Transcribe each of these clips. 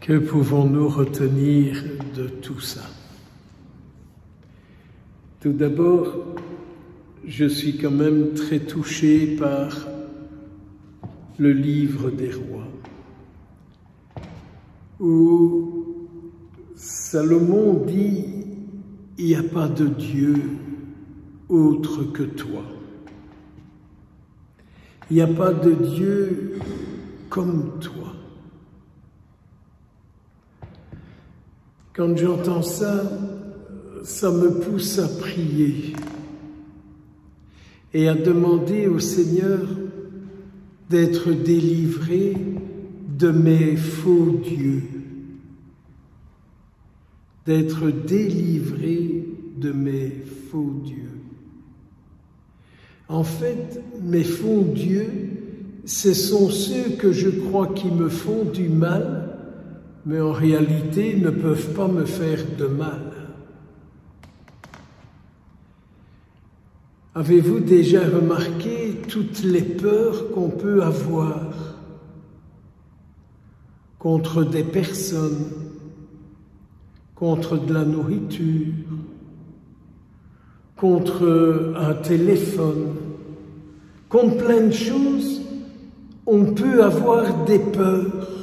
Que pouvons-nous retenir de tout ça? Tout d'abord, je suis quand même très touché par le livre des rois, où Salomon dit « Il n'y a pas de Dieu autre que toi. Il n'y a pas de Dieu comme toi. » Quand j'entends ça, ça me pousse à prier et à demander au Seigneur d'être délivré de mes faux dieux, d'être délivré de mes faux dieux. En fait, mes faux dieux, ce sont ceux que je crois qui me font du mal, mais en réalité ne peuvent pas me faire de mal. Avez-vous déjà remarqué toutes les peurs qu'on peut avoir contre des personnes, contre de la nourriture, contre un téléphone, contre plein de choses, on peut avoir des peurs.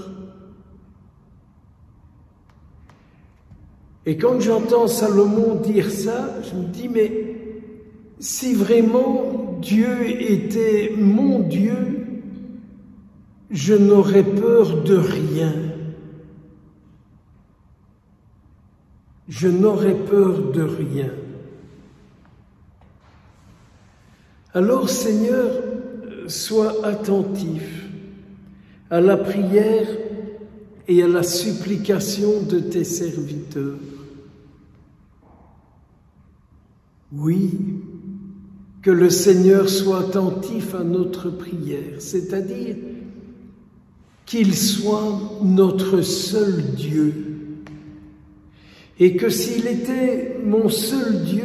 Et quand j'entends Salomon dire ça, je me dis, mais si vraiment Dieu était mon Dieu, je n'aurais peur de rien. Je n'aurais peur de rien. Alors, Seigneur, sois attentif à la prière et à la supplication de tes serviteurs. Oui, que le Seigneur soit attentif à notre prière, c'est-à-dire qu'il soit notre seul Dieu, et que s'il était mon seul Dieu,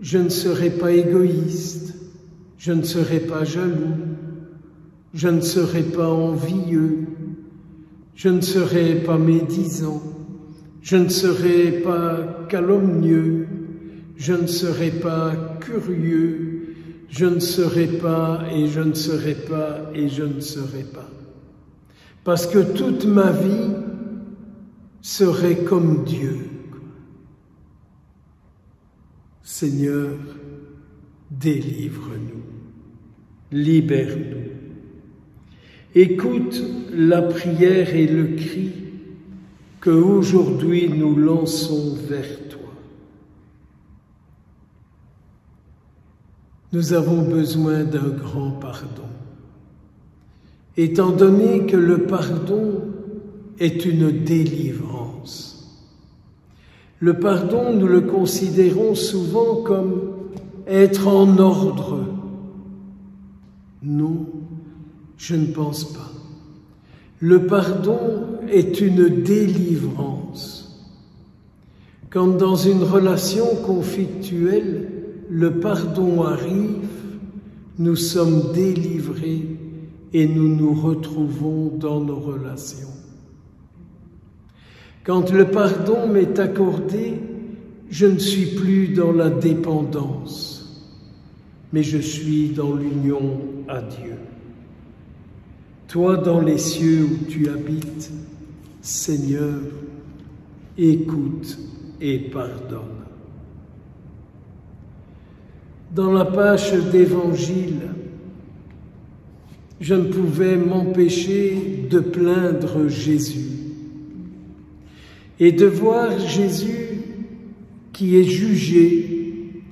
je ne serais pas égoïste, je ne serais pas jaloux, je ne serais pas envieux, je ne serais pas médisant, je ne serais pas calomnieux, je ne serai pas curieux, je ne serai pas, et je ne serai pas, et je ne serai pas. Parce que toute ma vie serait comme Dieu. Seigneur, délivre-nous, libère-nous. Écoute la prière et le cri que aujourd'hui nous lançons vers toi. Nous avons besoin d'un grand pardon, étant donné que le pardon est une délivrance. Le pardon, nous le considérons souvent comme être en ordre. Non, je ne pense pas. Le pardon est une délivrance. Quand dans une relation conflictuelle, le pardon arrive, nous sommes délivrés et nous nous retrouvons dans nos relations. Quand le pardon m'est accordé, je ne suis plus dans la dépendance, mais je suis dans l'union à Dieu. Toi, dans les cieux où tu habites, Seigneur, écoute et pardonne. Dans la page d'Évangile, je ne pouvais m'empêcher de plaindre Jésus et de voir Jésus qui est jugé,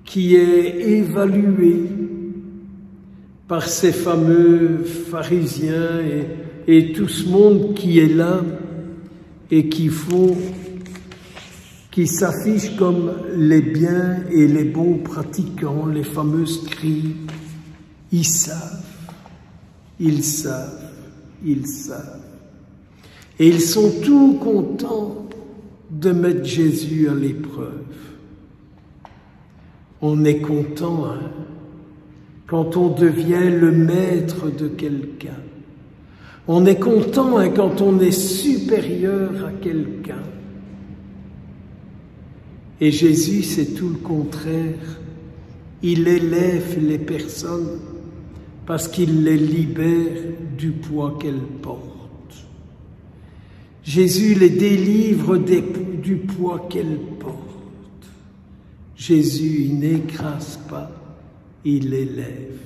qui est évalué par ces fameux pharisiens et tout ce monde qui est là et qui s'affichent comme les biens et les bons pratiquants, les fameux scribes. Ils savent. Ils savent, ils savent. Et ils sont tout contents de mettre Jésus à l'épreuve. On est content, hein, quand on devient le maître de quelqu'un. On est content quand on est supérieur à quelqu'un. Et Jésus, c'est tout le contraire. Il élève les personnes parce qu'il les libère du poids qu'elles portent. Jésus les délivre du poids qu'elles portent. Jésus, il n'écrase pas, il élève.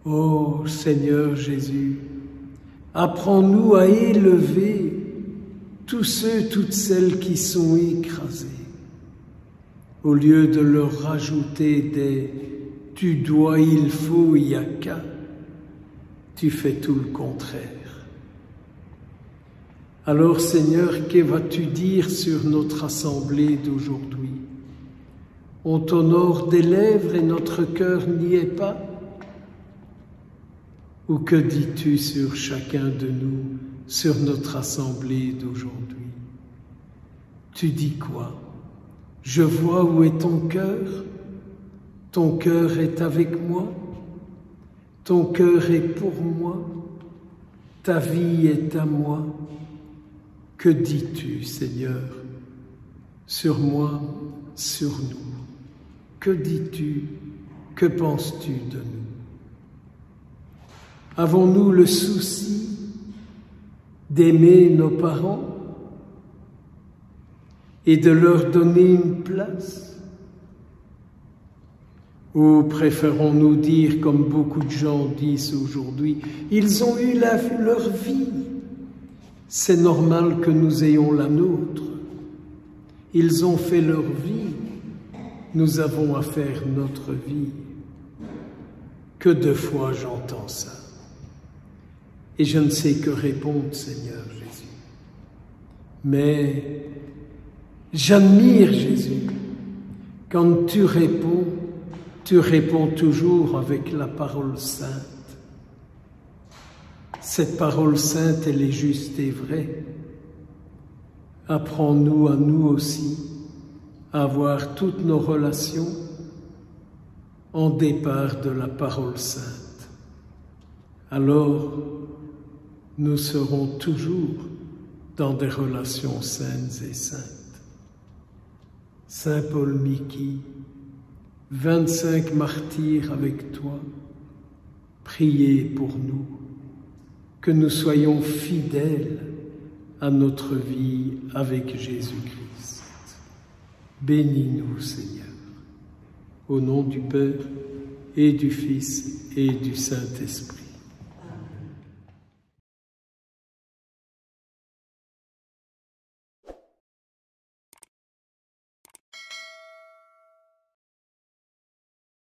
Ô Seigneur Jésus, apprends-nous à élever tous ceux, toutes celles qui sont écrasés, au lieu de leur rajouter des « tu dois, il faut, il y a qu'à », tu fais tout le contraire. Alors Seigneur, que vas-tu dire sur notre assemblée d'aujourd'hui? On t'honore des lèvres et notre cœur n'y est pas? Ou que dis-tu sur chacun de nous, sur notre assemblée d'aujourd'hui? Tu dis quoi? Je vois où est ton cœur. Ton cœur est avec moi. Ton cœur est pour moi. Ta vie est à moi. Que dis-tu, Seigneur, sur moi, sur nous? Que dis-tu? Que penses-tu de nous? Avons-nous le souci d'aimer nos parents et de leur donner une place? Ou préférons-nous dire, comme beaucoup de gens disent aujourd'hui, ils ont eu leur vie, c'est normal que nous ayons la nôtre. Ils ont fait leur vie, nous avons à faire notre vie. Que de fois j'entends ça. Et je ne sais que répondre, Seigneur Jésus. Mais j'admire Jésus. Quand tu réponds toujours avec la parole sainte. Cette parole sainte, elle est juste et vraie. Apprends-nous à nous aussi à avoir toutes nos relations en départ de la parole sainte. Alors, nous serons toujours dans des relations saines et saintes. Saint Paul Miki, 25 martyrs avec toi, priez pour nous, que nous soyons fidèles à notre vie avec Jésus-Christ. Bénis-nous, Seigneur, au nom du Père et du Fils et du Saint-Esprit.